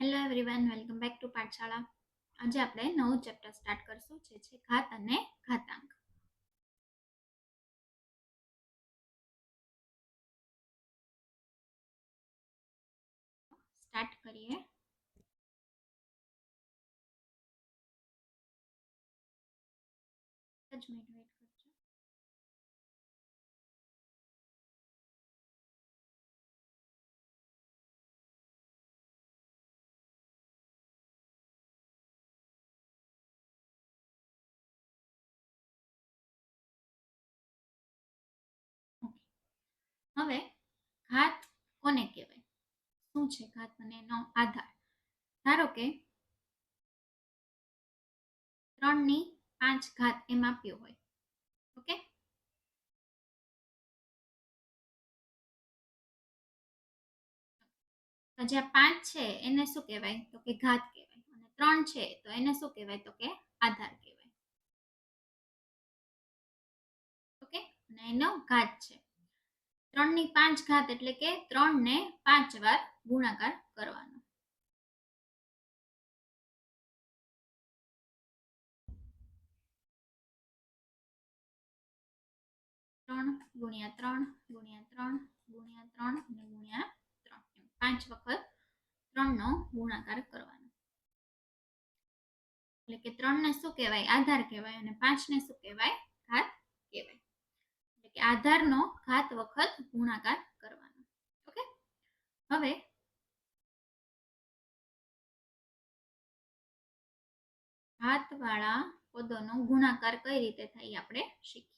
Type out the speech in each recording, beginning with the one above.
Hello everyone, welcome back to Pathshala. આજે આપણે નવું ચેપ્ટર સ્ટાર્ટ કરશું, જે છે ઘાત અને ઘાતાંક. સ્ટાર્ટ કરીએ. જ મિનિટ વેઇટ કરજો. હવે ઘાત કોને કહેવાય, શું છે ઘાત અને એનો આધાર. ધારો કે 3 ની 5 ઘાત એમ આપ્યો હોય. ઓકે, તો જે 5 છે એને શું કહેવાય, તો કે ઘાત કહેવાય. અને 3 છે તો એને શું કહેવાય, તો કે આધાર કહેવાય. ઓકે, અને એનો ઘાત છે 3 ની 5 ઘાત, એટલે કે 3 ને 5 વાર ગુણાકાર કરવાનો. 3 ગુણ્યા 3 ગુણ્યા 3 ગુણ્યા 3 અને ગુણ્યા 3, 5 વખત 3 નો ગુણાકાર કરવાનો. એટલે કે 3 ને શું કહેવાય, આધાર કહેવાય, અને 5 ને શું કહેવાય, ઘાત કહેવાય. એટલે કે આધારનો ઘાત વખત ગુણાકાર કરવાનો. ઓકે, હવે ઘાત વાળા પદોનો ગુણાકાર કઈ રીતે થાય આપણે શીખીએ.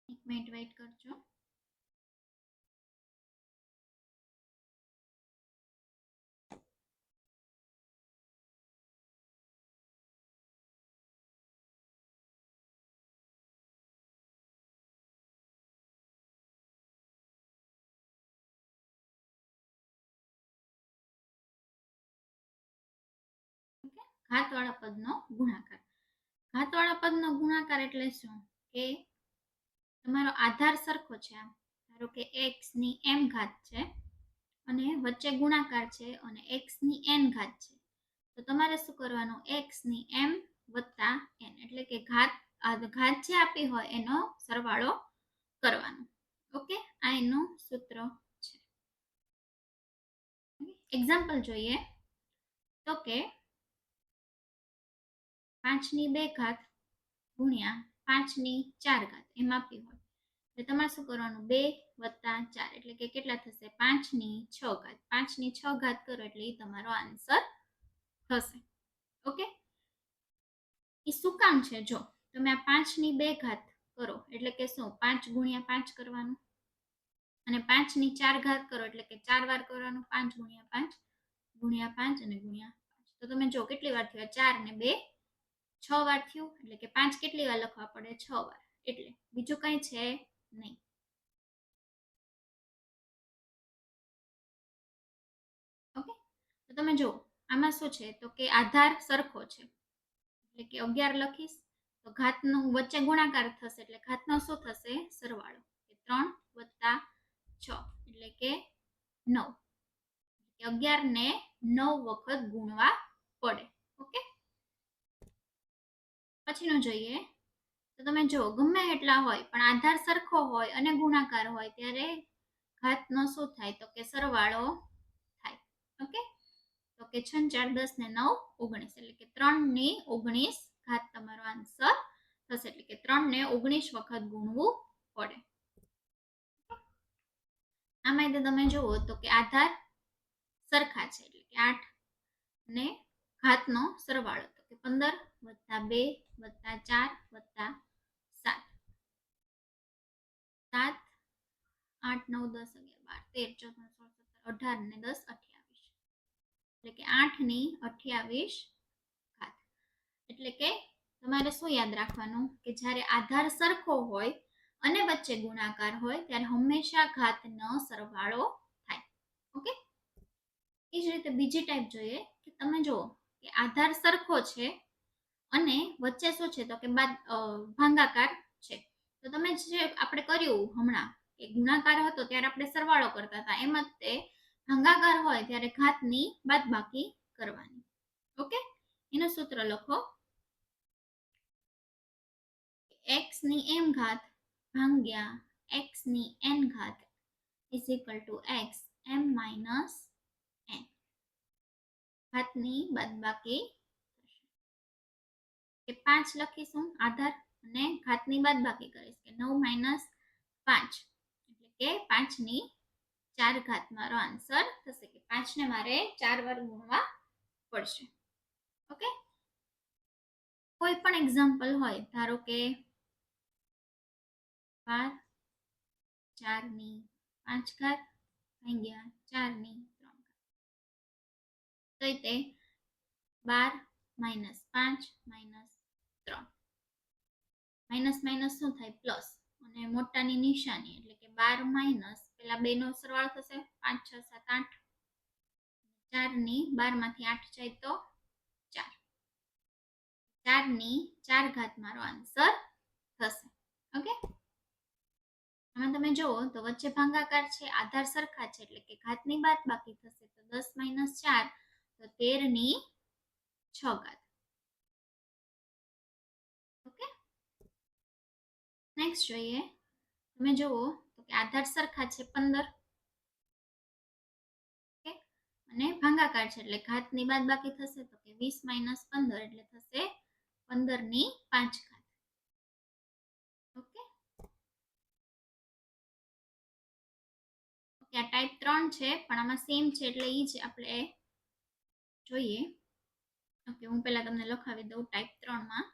એક મિનિટ વેઇટ કરજો. ઘાતવાળા પદનો ગુણાકાર. ઘાતવાળા પદનો ગુણાકાર એટલે શું, કે તમારો આધાર સરખો છે. આમ ધારો કે x ની m ઘાત છે અને વચ્ચે ગુણાકાર છે અને x ની n ઘાત છે, તો તમારે શું કરવાનું, x ની m વત્તા n, એટલે કે ઘાત જે આપી હોય એનો સરવાળો કરવાનો. ઓકે, આ એનું સૂત્ર છે. એક્ઝામ્પલ જોઈએ તો કે 5 ની 2 ઘાત ગુણ્યા 5 ની 4 ઘાત એમ આપી હોય, એટલે તમારે શું કરવાનું, 2 વત્તા 4, એટલે કે કેટલા થશે, 5 ની 6 ઘાત. 5 ની 6 ઘાત કરો એટલે એ તમારો આન્સર થશે. ઓકે, એ શું કામ છે, જો તમે આ 5 ની 2 ઘાત કરો એટલે કે શું, 5 ગુણ્યા 5 કરવાનું, અને 5 ની 4 ઘાત કરો એટલે કે 4 વાર કરવાનું, 5 ગુણ્યા 5 ગુણ્યા 5 અને ગુણ્યા 5. તો તમે જો કેટલી વાર થયો, 4 ને 2 6 વાર થયું, એટલે કે 5 કેટલી વાર લખવા પડે, 6 વાર. એટલે બીજું કઈ છે નહીં. ઓકે, તો તમે જો આમાં શું છે, તો કે આધાર સરખો છે, એટલે કે 11 લખીશ તો ઘાતનો વચ્ચે ગુણાકાર થશે, એટલે ઘાતનો શું થશે, સરવાળો. 3 વત્તા 6 એટલે કે 9. 11 ને 9 વખત ગુણવા પડે. ઓકે, પછીનું જોઈએ તો તમે જો ગમે એટલા હોય પણ આધાર સરખો હોય અને ગુણાકાર હોય ત્યારે ઘાતનો શું થાય, તો કે સરવાળો થાય. ઓકે, તો કે 6 4 10 ને 9 19, એટલે કે 3 ની 19 ઘાત તમારો આન્સર થશે. એટલે કે 3 ને 19 વખત ગુણવું પડે. આમાં તમે જુઓ તો કે આધાર સરખા છે, એટલે કે 8 ને ઘાતનો સરવાળો, તો કે 15 વત્તા 2 વત્તા 4 વત્તા 7, 8, 9, 10, 11, 12, 13, 14, 15, 16, 17, 18 ને 10, 28, એટલે કે 8 ની 28 ઘાત. એટલે કે તમારે શું યાદ રાખવાનું કે જ્યારે આધાર સરખો હોય અને વચ્ચે ગુણાકાર હોય ત્યારે હંમેશા ઘાતનો સરવાળો થાય. ઓકે, એ જ રીતે બીજી ટાઈપ જોઈએ કે તમે જુઓ કે આધાર સરખો છે અને વચ્ચે શું છે તો કે ભાગાકાર છે. તો તમે જે આપણે કર્યું હમણાં કે ગુણાકાર હતો ત્યારે આપણે સરવાળો કરતા હતા, એમ જ તે ભાગાકાર હોય ત્યારે ઘાતની બાદબાકી કરવાની. ઓકે, એનું સૂત્ર લખો, x ની m ઘાત ભાગ્યા x ની n ઘાત is equal to x m minus n. ઘાતની બાદબાકી કે 5 લખીશું આધાર અને ઘાતની બાદબાકી કરીશ કે 9 માઇનસ 5 એટલે કે 5 ની 4 ઘાત મારો આન્સર થશે કે 5 ને મારે 4 વાર ગુણવા પડશે. ઓકે, કોઈ પણ એક્ઝામ્પલ હોય, ધારો કે 12 4 ની 5 ઘાત ભાગ્યા 4 ની 3 ઘાત, તો તે 12 માઇનસ 5 માઇનસ 3, માઇનસ માઇનસ શું થાય પ્લસ, અને મોટાની નિશાની એટલે કે 12 માઇનસ પેલા બે નો સરવાળો થશે 5 6 7 8, 4 ની 12 માંથી 8 જાય તો 4, 4 ની 4 ઘાત મારો આન્સર થશે. ઓકે, આમાં તમે જુઓ તો વચ્ચે ભાગાકાર છે, આધાર સરખા છે એટલે કે ઘાતની બાદબાકી થશે તો 10 માઇનસ 4 તો 13 ની 6 ઘાત. ઓકે, નેક્સ્ટ જોઈએ, તમે જુઓ તો કે આધાર સરખા છે 15, ઓકે, અને ભાગાકાર છે એટલે ઘાતની બાદબાકી થશે તો કે 20 માઇનસ 15 એટલે થશે 15 ની 5 ઘાત. ઓકે, ઓકે, આ ટાઈપ 3 છે પણ આમાં સેમ છે એટલે ઈ જ આપણે જોઈએ. ઓકે, હું પહેલા તમને લખાવી દઉં ટાઈપ 3 માં.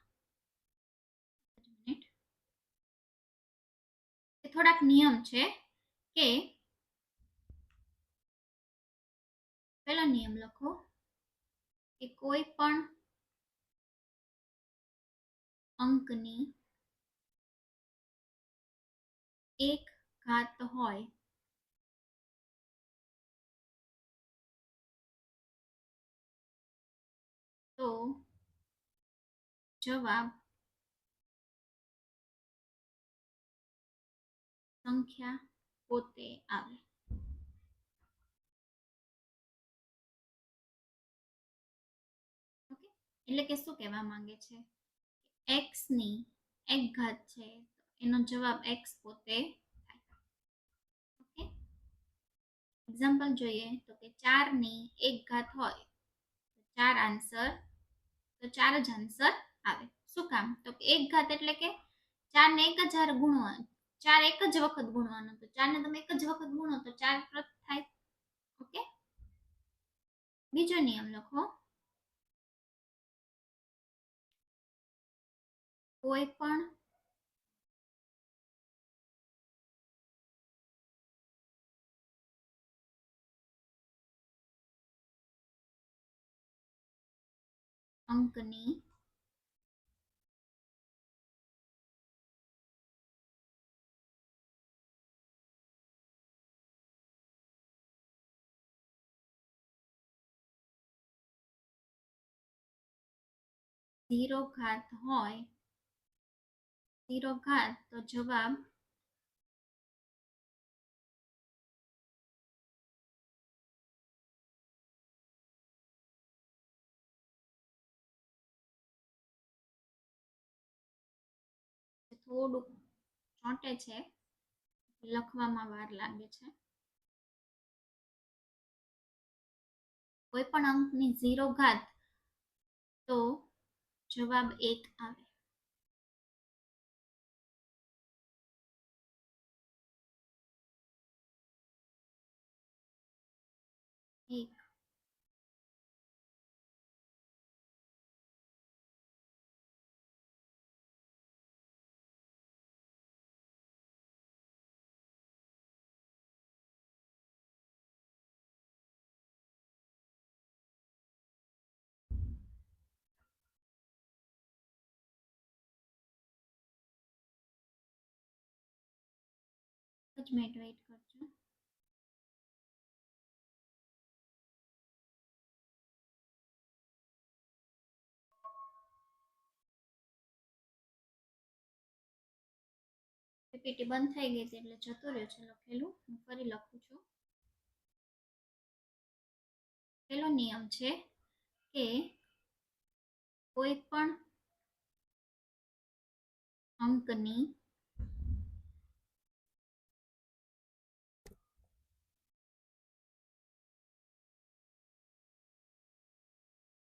થોડાક નિયમ છે કે પહેલો નિયમ લખો કે કોઈ પણ અંકની 1 ઘાત હોય તો જવાબ સંખ્યા પોતે આવે. ઓકે, એટલે કે શું કહેવા માંગે છે, x ની 1 ઘાત છે એનો જવાબ x પોતે થાય. ઓકે, એક્ઝામ્પલ જોઈએ તો કે 4 ની 1 ઘાત હોય તો 4 આન્સર, તો 4 જ આન્સર આવે. શું કામ, તો કે 1 ઘાત એટલે કે 4 ને 1 જ વાર ગુણવાનું, 4 એક જ વખત ગુણવાનું, તો 4 ને તમે એક જ વખત ગુણો તો 4 પ્રત થાય. ઓકે, બીજો નિયમ લખો, કોઈ પણ અંકની 0 ઘાત હોય, 0 ઘાત તો જવાબ થોડુંક ચોંટે છે, લખવામાં વાર લાગે છે. કોઈ પણ અંકની 0 ઘાત તો જવાબ 1 આવે. એક, જ મિનિટ વેઇટ કરજો. પીપીટી બંધ થઈ ગઈ હતી એટલે જતું રહ્યું છે લખેલું. હું ફરી લખું છું. પહેલો નિયમ છે કે કોઈ પણ અંકની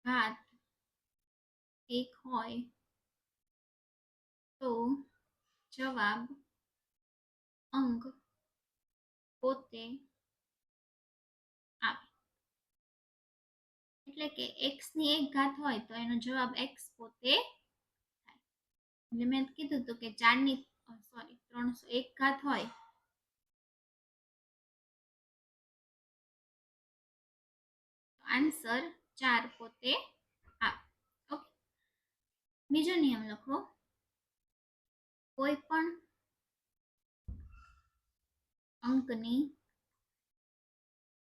ઘાત 1 હોય તો જવાબ અંક પોતે આવે. એટલે કે x ની 1 ઘાત હોય તો એનો જવાબ x પોતે થાય. એટલે મેં કીધું હતું કે 4 ની 301 ઘાત હોય આન્સર 4 પોતે આવે. ઓકે, બીજો નિયમ લખો. કોઈ પણ અંકની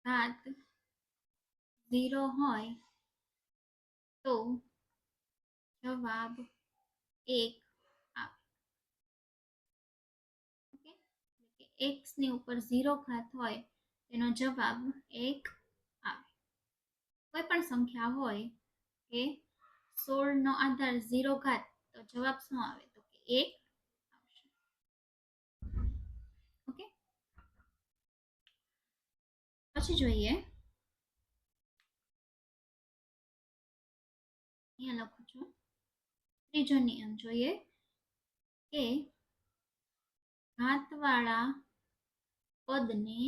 ઘાત 0 હોય તો જવાબ 1 આવે. ઓકે, x ની ઉપર 0 ઘાત હોય એનો જવાબ 1 આવે. કોઈ પણ સંખ્યા હોય કે 16 નો આધાર 0 ઘાત તો જવાબ શું આવે? તો કે 1 આવશે. ઓકે, પછી જોઈએ. અહીંયા લખું છું. ત્રીજો નિયમ જોઈએ કે ઘાતવાળા પદને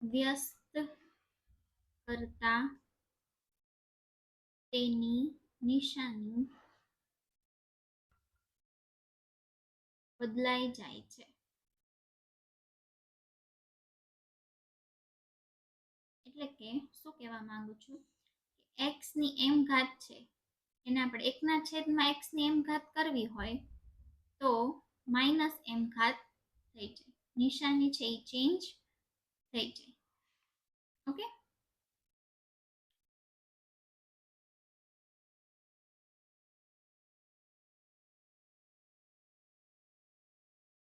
વ્યસ્ત કરતા તેની નિશાની બદલાઈ જાય છે. એટલે કે શું કહેવા માંગુ છું કે x ની m ઘાત છે એને આપણે 1/x ની m ઘાત કરવી હોય તો -m ઘાત થઈ જાય. નિશાની છે એ ચેન્જ થઈ જાય. ઓકે,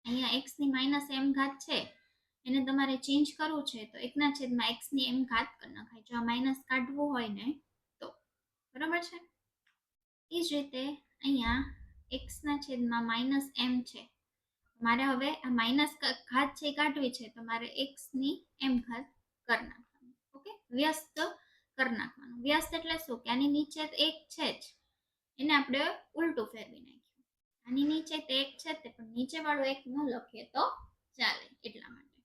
અહીંયા x ની -m ઘાત છે એને તમારે ચેન્જ કરવું છે તો 1/x ની m ઘાત કરી નખાય. જો આ માઇનસ કાઢવું હોય ને તો બરાબર છે. એ જ રીતે અહીંયા x/-m છે. મારે હવે આ માઇનસ ઘાત છે કાઢવી છે તો મારે x ની m ઘાત કરી નાખવાનું. ઓકે, વ્યસ્ત કરી નાખવાનું. વ્યસ્ત એટલે શું કે આની નીચે 1 છે જ એને આપણે ઉલટું ફેરવી નાખ્યું. આની નીચે તે 1 છે તે પણ નીચે વાળું 1 ન લખીએ તો ચાલે એટલા માટે.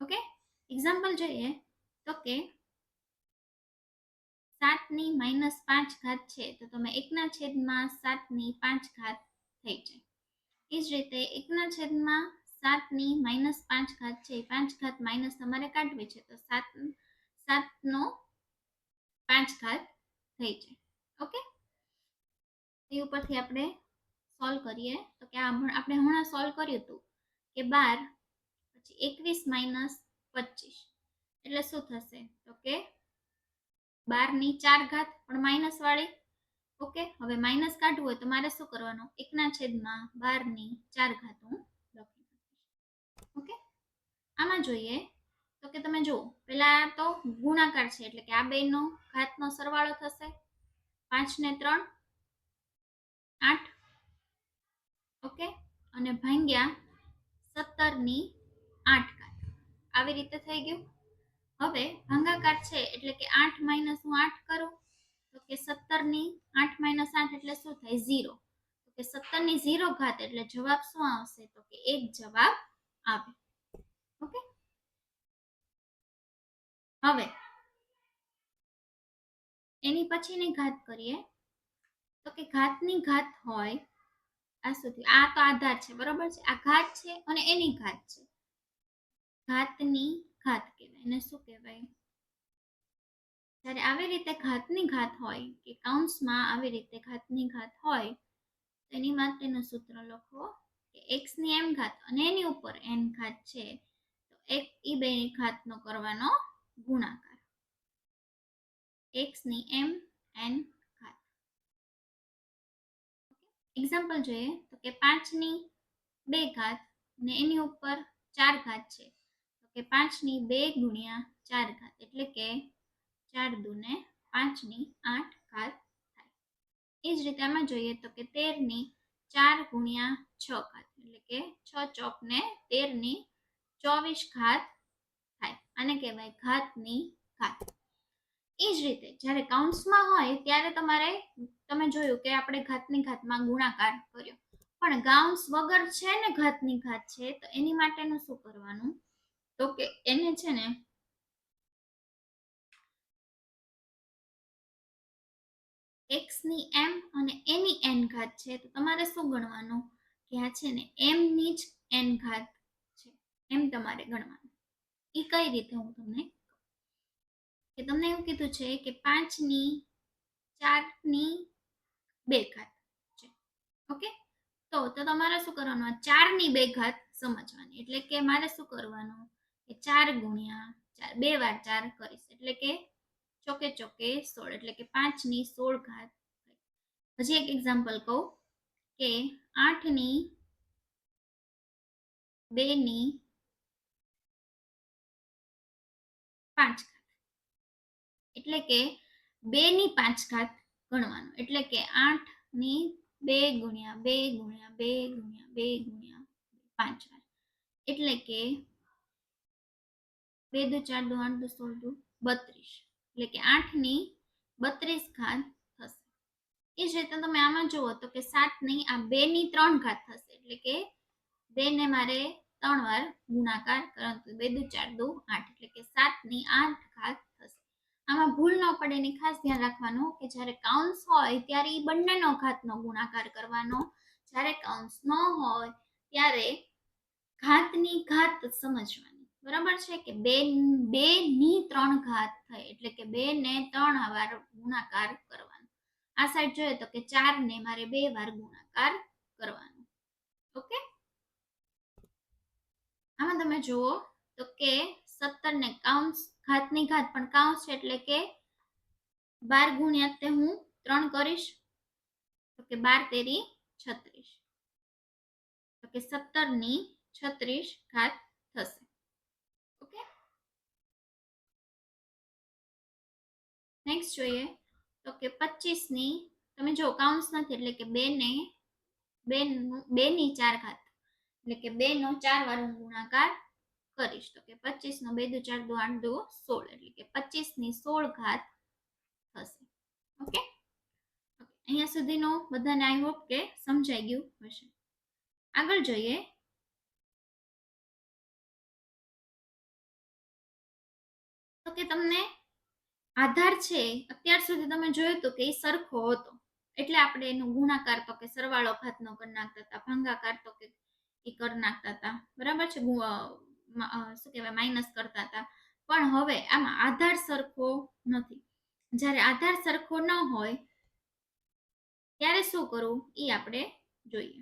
ઓકે, એક્ઝામ્પલ જોઈએ તો કે 7 ની -5 ઘાત છે તો તમે 1/7 ની 5 ઘાત થઈ જાય. એ જ રીતે 1/7 ની -5 ઘાત છે 5 ઘાત માઇનસ તમારે કાઢવી છે તો 7 નો 5 ઘાત થઈ જાય. ઓકે, એ ઉપરથી આપણે સોલ્વ કરીએ તો કે આપણે હમણાં સોલ્વ કર્યું હતું કે 12 પછી 21 - 25 એટલે શું થશે તો કે 12 ની 4 ઘાત પણ માઇનસ વાળી. ઓકે, હવે માઇનસ કાઢવું હોય તો મારે શું કરવાનું? 1/12 ની 4 ઘાત હું લખી નાખીશ. ઓકે, આમાં જોઈએ તો કે તમે જુઓ પેલા તો ગુણાકાર છે એટલે કે આ બેનો ઘાતનો સરવાળો થશે. 5 ને 3 8. ઓકે, અને ભાગ્યા 17 ની 8 ઘાત આવી રીતે થઈ ગયું. હવે ભાગાકાર છે એટલે કે 8 માઇનસ હું 8 કરું તો કે 17 ની 8 માઇનસ 8 એટલે શું થાય? 0. તો કે 17 ની 0 ઘાત એટલે જવાબ શું આવશે? તો કે 1 જવાબ આવે. ઓકે, હવે એની પછીની ઘાત કરીએ તો કે ઘાતની ઘાત હોય આ સુધી આ તો આધાર છે બરોબર છે. આ ઘાત છે અને એની ઘાત છે. ઘાતની ઘાત કહેવાય. એને શું કહેવાય? જ્યારે આવી રીતે ઘાતની ઘાત હોય કે કૌંસમાં આવી રીતે ઘાતની ઘાત હોય એની માટેનું સૂત્ર લખો x ની m ઘાત અને એની ઉપર n ઘાત છે તો ઈ બેની ઘાતનો કરવાનો ગુણાકાર. x ની m n ઘાત. એક્ઝામ્પલ જોઈએ તો કે 5 ની 2 ઘાત ને એની ઉપર 4 ઘાત છે તો કે 5 ની 2 ગુણ્યા 4 ઘાત એટલે કે 4 દુ ને 5 ની 8 ઘાત થાય. એ જ રીતે આમાં જોઈએ તો કે 13 ની 4 ગુણ્યા 6 ઘાત એટલે કે 6 ચોક ને 13 ની 24 ઘાત થાય. આને કહેવાય ઘાતની ઘાત. એ જ રીતે જ્યારે કાઉન્સમાં હોય ત્યારે તમારે તમે જોયું કે આપણે ઘાતની ઘાતમાં ગુણાકાર કર્યો, પણ કાઉન્સ વગર છે ને ઘાતની ઘાત છે તો એની માટેનું શું કરવાનું તો કે એને છે ને x ની m અને એની n ઘાત છે તો તમારે શું ગણવાનું કે આ છે ને m ની જ n ઘાત છે એમ તમારે ગણવાનું. એ કઈ રીતે હું તમને કે તમને એવું કીધું છે કે 5 ની 4 ની 2 ઘાત છે. ઓકે, તો તમારે શું કરવાનું 4 ની 2 ઘાત સમજવાની એટલે કે મારે શું કરવાનું કે 4 ગુણ્યા 4 2 વાર 4 કરીશ એટલે કે ચોકે ચોકે 16 એટલે કે 5 ની 16 ઘાત. હજી એક એક્ઝામ્પલ કહું કે 8 ની 2 ની 5 ઘાત એટલે કે 2 ની 5 ઘાત ગણવાનું એટલે કે 8 ની 2 ગુણ્યા 2 ગુણ્યા 2 ગુણ્યા 2 ગુણ્યા 5 વાર એટલે કે 2 દુ 4 દુ 8 દુ 16 દુ 32 એટલે કે 8 ની 32 ઘાત થશે. એ જ રીતે તમે આમાં જુઓ તો કે 7 ની આ 2 ની 3 ઘાત થશે એટલે કે 2 ને મારે 3 વાર ગુણાકાર કરવાનો 2 દુ 4 દુ 8 એટલે કે 7 ની 8 ઘાત થશે. આમાં ભૂલ ન પડે એની ખાસ ધ્યાન રાખવાનું કે જ્યારે કાઉન્સ હોય ત્યારે એ બંનેનો ઘાતનો ગુણાકાર કરવાનો, જ્યારે કાઉન્સ ન હોય ત્યારે ઘાતની ઘાત સમજવાની. બરાબર છે કે 2 ની 3 ઘાત થઈ એટલે કે 2 ને 3 વાર ગુણાકાર કરવાનો. આ સાઈડ જોઈએ તો કે 4 ને મારે 2 વાર ગુણાકાર કરવાનો. ઓકે, આમાં તમે જુઓ તો કે 17 ને કાઉન્સ ઘાતની ઘાત પણ કાઉન્સ છે એટલે કે 12 ગુણ્યા તે હું 3 કરીશ તો કે 12 તેરી 36 તો કે 17 ની 36 ઘાત થશે. ઓકે, નેક્સ્ટ જોઈએ તો કે 25 ની તમે જો કાઉન્સ નથી એટલે કે 2 ને 2 ની 4 ઘાત એટલે કે 2 નો 4 વાર હું ગુણાકાર કરીશ તો કે 25 નો 2 દુ 4 દુ 8 દુ 16 એટલે કે 25 ની 16 ઘાત થશે. ઓકે, અહીંયા સુધીનું બધાને આઈ હોપ કે સમજાઈ ગયું હશે. આગળ જોઈએ તો કે તમને આધાર છે અત્યાર સુધી તમે જોયું હતું કે એ સરખો હતો એટલે આપણે એનો ગુણાકાર તો કે સરવાળો ઘાતનો કરી નાખતા હતા, ભાગાકાર તો કે એ કરી નાખતા હતા. બરાબર છે, શું કહેવાય માઇનસ કરતા હતા. પણ હવે આમાં આધાર સરખો નથી. જ્યારે આધાર સરખો ન હોય ત્યારે શું કરવું એ આપણે જોઈએ.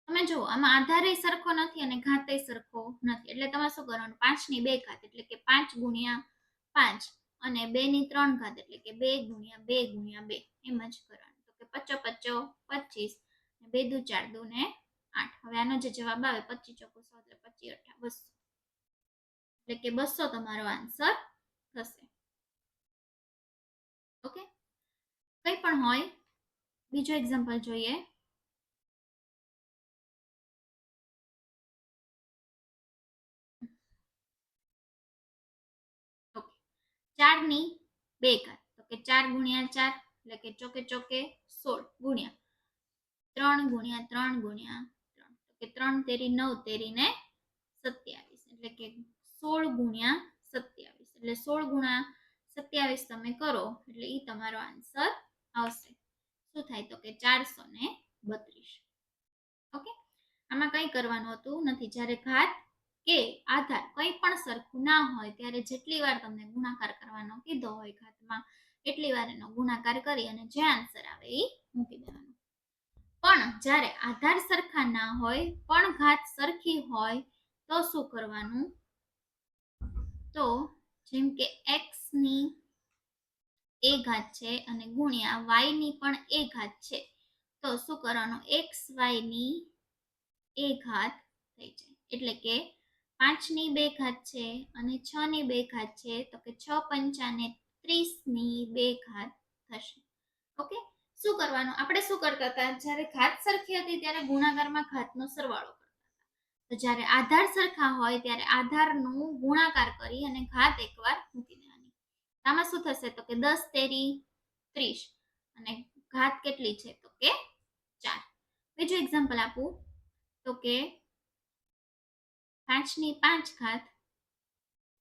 તમે જુઓ આમાં આધારે સરખો નથી અને ઘાતે સરખો નથી એટલે તમે શું કરવાનું 5 ની 2 ઘાત એટલે કે 5 ગુણ્યા 5 અને 2 ની 3 ઘાત એટલે કે 2 ગુણ્યા 2 ગુણ્યા 2 એમ જ કરવાનું તો કે 55 25 2 દુ 4 દુ ને 8. હવે આનો જે જવાબ આવે 25 ચોકો 100 એટલે 25 8 200 એટલે કે 200 તમારો આન્સર થશે. ઓકે, કઈ પણ હોય બીજો એક્ઝામ્પલ જોઈએ. ઓકે, 4 ની 2 ઘાત તો કે 4 ગુણ્યા 4 એટલે કે ચોકે ચોકે 16 ગુણ્યા 3 ગુણ્યા 3 ગુણ્યા 3 તો કે 3 તેરી 9 તેરી ને 27 એટલે કે 16 ગુણ્યા 27 એટલે 16 ગુણ્યા 27 તમે કરો એટલે એ તમારો આન્સર આવશે. શું થાય તો કે 432. ઓકે, આમાં કઈ કરવાનું હતું નથી. જ્યારે ઘાત કે આધાર કંઈ પણ સરખું ના હોય ત્યારે જેટલી વાર તમને ગુણાકાર કરવાનો કીધો હોય ઘાતમાં એટલી વાર એનો ગુણાકાર કરી અને જે આન્સર આવે એ મૂકી દેવાનો. પણ જ્યારે આધાર સરખા ના હોય પણ ઘાત સરખી હોય તો શું કરવાનું? તો જેમ કે x ની a ઘાત છે અને ગુણ્યા y ની પણ a ઘાત છે, તો શું કરવાનું? xy ની a ઘાત થઈ જાય. એટલે કે 5 ની 2 ઘાત છે અને 6 ની 2 ઘાત છે, તો કે 6 પંચાને 30 ની 2 ઘાત થશે. ઓકે, શું કરવાનું? આપણે શું કરતા હતા? જ્યારે ઘાત સરખી હતી ત્યારે ગુણાકારમાં ઘાતનો સરવાળો કરતા હતા. તો જ્યારે આધાર સરખા હોય ત્યારે આધારનું ગુણાકાર કરી અને ઘાત એકવાર મૂકી દેવાની. આમાં શું થશે? તો કે 10 તેરી 30 અને ઘાત કેટલી છે? તો કે 4. બીજું એક્ઝામ્પલ આપું તો કે 5 ની 5 ઘાત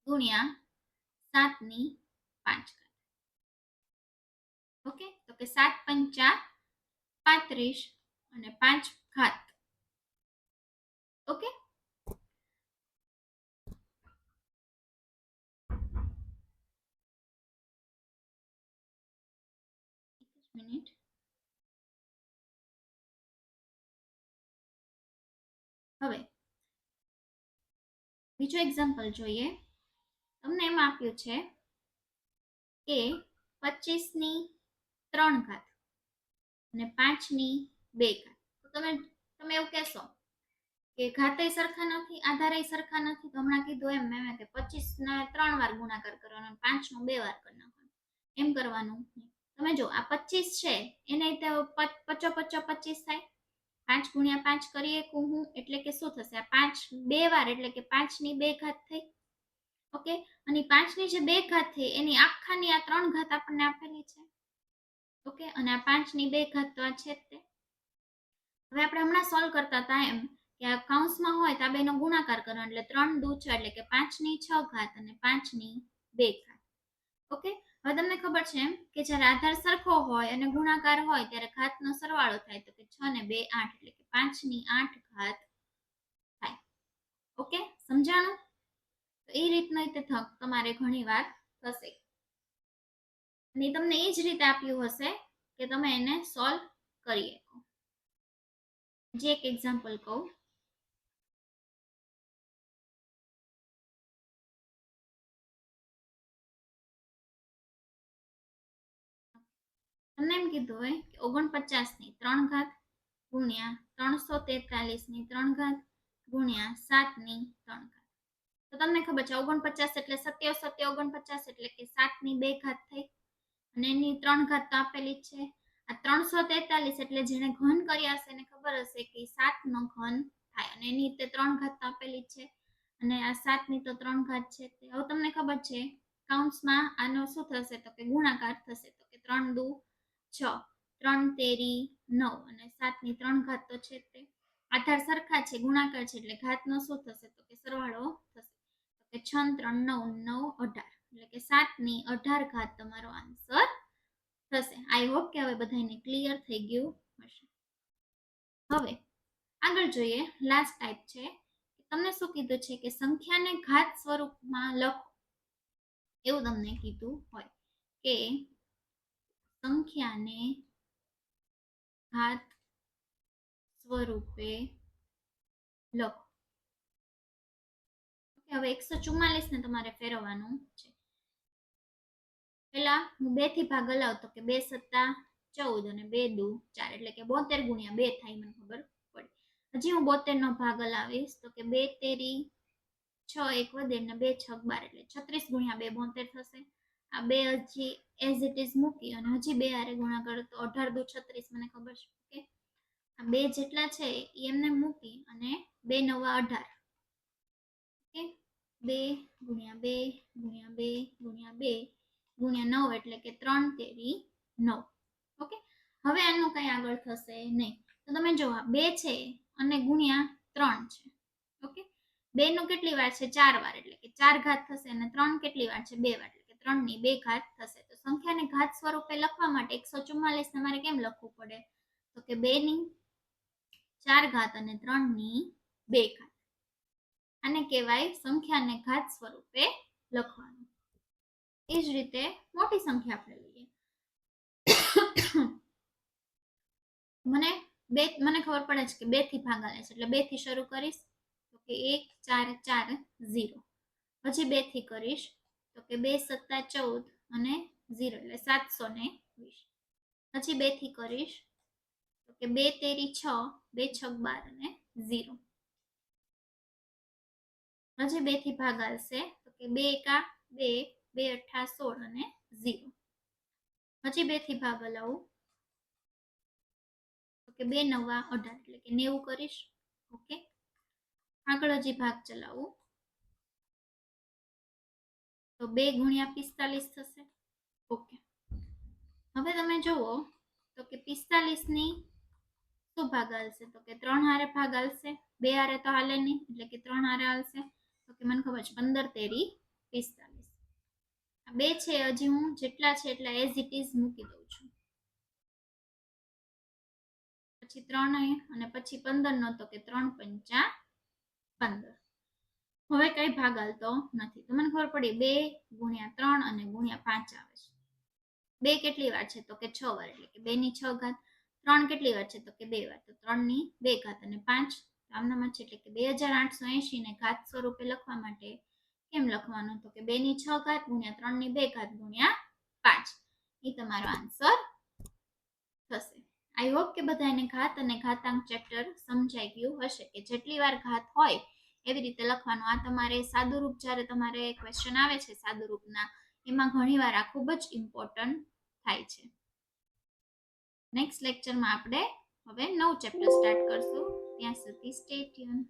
ગુણ્યા 7 ની 5 ઘાત. ઓકે, તો કે 7 પંચા 35 અને 5 ઘાત. Okay, minute. હવે બીજું એક્ઝામ્પલ જોઈએ. તમને એમ આપ્યું છે કે 25 ની 3 ઘાત અને 5 ની 2 ઘાત. તો તમે એવું કહેશો કે ઘાતે સરખા નથી, આધારે સરખા નથી. તો હમણાં કીધું એમ મેં કે 25 ને 3 વાર ગુણાકાર કરવાનો, 5 નો 2 વાર કરી નાખવાનો. એમ કરવાનું. તમે જો આ 25 છે એને તો 55 25 થાય. 5 ગુણ્યા 5 કરીએ હું, એટલે કે શું થશે? આ 5 2 વાર એટલે કે 5 ની 2 ઘાત થઈ. ઓકે, અને 5 ની જે 2 ઘાત થઈ એની આખાની આ 3 ઘાત આપણને આપેલી છે. ઓકે, અને આ 5 ની 2 ઘાત તો આ છે જ તે. હવે આપણે હમણાં સોલ્વ કરતા હતા એમ કે આ કૌંસમાં હોય તો આ બેનો ગુણાકાર કરવાનો, એટલે 3 દુ 6 એટલે કે 5 ની 6 ઘાત અને 5 ની 2 ઘાત. ઓકે, હવે તમને ખબર છે એમ કે જ્યારે આધાર સરખો હોય અને ગુણાકાર હોય ત્યારે ઘાતનો સરવાળો થાય. તો કે 6 ને 2 8 એટલે કે 5 ની 8 ઘાત થાય. ઓકે, સમજાણું? તો એ રીતના તમારે ઘણી વાર થશે અને તમને એ જ રીતે આપ્યું હશે કે તમે એને સોલ્વ કરી શકો. જે એક એક્ઝામ્પલ કહું. તમને એમ કીધું હોય કે 49 ની 3 ઘાત ગુણ્યા 343 ની 3 ઘાત ગુણ્યા 7 ની 3 ઘાત. તો તમને ખબર છે 49 એટલે 7 7 49 એટલે કે 7 ની 2 ઘાત થઈ અને એની 3 ઘાત તો આપેલી જ છે. આ 343 એટલે જેને ઘન કર્યા હશે એને ખબર હશે કે 7 નો ઘન થાય અને એની તે 3 ઘાત તો આપેલી જ છે અને આ 7 ની તો 3 ઘાત છે. હવે તમને ખબર છે કૌંસમાં આનો શું થશે? તો કે ગુણાકાર થશે. તો કે 3 દુ 6 3 તેરી 9 અને 7 ની 3 ઘાત તો છે તે. આધાર સરખા છે, ગુણાકાર છે એટલે ઘાતનો શું થશે? તો કે સરવાળો થશે. તો કે 6 3 9 9 18 એટલે કે 7 ની 18 ઘાત તમારો આન્સર થશે. આઈ હોપ કે હવે બધાને ક્લિયર થઈ ગયું હશે. હવે આગળ જોઈએ. લાસ્ટ ટાઈપ છે. તમને શું કીધું છે કે સંખ્યાને ઘાત સ્વરૂપમાં લખો. એવું તમને કીધું હોય કે સંખ્યાને ઘાત સ્વરૂપે લખો. હવે 144 ને તમારે ફેરવવાનું છે. પેલા હું 2 થી ભાગ હલાવતો કે 2 સત્તા 14 અને 2 દુ 4 એટલે કે 72 ગુણ્યા 2 થાય. મને ખબર પડી. હજી હું 72 નો ભાગ હલાવીશ તો કે 2 તેરી 6 એક વધે ને 2 6 12 એટલે 36 ગુણ્યા 2 72 થશે. આ 2 હજી એઝ ઇટ ઇઝ મૂકી અને હજી 2 હારે ગુણાકાર તો 18 દુ 36 મને ખબર છે. ઓકે, આ 2 જેટલા છે એ એમને મૂકી અને 2 નવા 18. ઓકે, 2 ગુણ્યા 2 ગુણ્યા 2 ગુણ્યા 2 ગુણ્યા 9 એટલે કે 3 તેરી 9. ઓકે, હવે આનું કઈ આગળ થશે નહીં. તો તમે જો આ 2 છે અને ગુણ્યા 3 છે. ઓકે, 2 નું કેટલી વાર છે? 4 વાર એટલે કે 4 ઘાત થશે અને 3 કેટલી વાર છે? 2 વાર એટલે કે 3 ની 2 ઘાત થશે. તો સંખ્યાને ઘાત સ્વરૂપે લખવા માટે 144 ને મારે કેમ લખવું પડે? તો કે 2 ની 4 ઘાત અને 3 ની 2 ઘાત. આને કહેવાય સંખ્યાને ઘાત સ્વરૂપે લખવાનું. એ જ રીતે મોટી સંખ્યા આપણે લઈએ મને ખબર પડે છે કે 2 થી ભાગાલે છે એટલે 2 થી શરૂ કરીશ તો કે 1 4 4 0. પછી 2 થી કરીશ તો કે 2 સત્તા 14 અને 0 એટલે 720. પછી 2 થી કરીશ તો કે 2 તેરી 6 2 છગ 12 અને 0. પછી 2 થી ભાગાલશે તો કે 2 એકા 2 2 અઠ્ઠા 16 અને 0. પછી 2 થી ભાગ હલાવું તો કે 2 નવા 18 એટલે કે 90 કરીશ. ઓકે, આગળ હજી ભાગ ચલાવું તો 2 ગુણ્યા 45 થશે. ઓકે, હવે તમે જુઓ તો કે 45 ની શું ભાગ હાલશે તો કે 3 હારે ભાગ હાલશે, 2 હારે તો હાલે નહીં એટલે કે 3 હારે હાલશે. તો કે મને ખબર છે 15 તેરી 45. આ 2 છે હજી હું જેટલા છે એટલા એઝ ઇટ ઇઝ મૂકી દઉં છું. પછી 3 અને પછી 15 નો તો કે 3 પંચા 15. હવે કઈ ભાગ હાલતો નથી તો મને ખબર પડી 2 ગુણ્યા 3 અને ગુણ્યા 5 આવે છે. 2 કેટલી વાર છે તો કે 6 વાર એટલે કે 2 ની 6 ઘાત. 3 કેટલી વાર છે તો કે 2 વાર તો 3 ની 2 ઘાત અને 5 આમનામાં છે એટલે કે 2880 ને ઘાત સ્વરૂપે લખવા માટે કેમ લખવાનું તો કે 2 ની 6 ઘાત ગુણ્યા 3 ની 2 ઘાત ગુણ્યા 5. એ તમારો આન્સર થશે. આઈ હોપ કે બધાને ઘાત અને ઘાતાંક ચેપ્ટર સમજાઈ ગયું હશે કે જેટલી વાર ઘાત હોય એવી રીતે લખવાનું. આ તમારે સાદુરૂપ જ્યારે તમારે ક્વેશ્ચન આવે છે સાદુરૂપના એમાં ઘણીવાર આ ખૂબ જ ઇમ્પોર્ટન્ટ થાય છે. નેક્સ્ટ લેક્ચરમાં આપણે હવે નવું ચેપ્ટર સ્ટાર્ટ કરશું. ત્યાં સુધી સ્ટે ટ્યુન.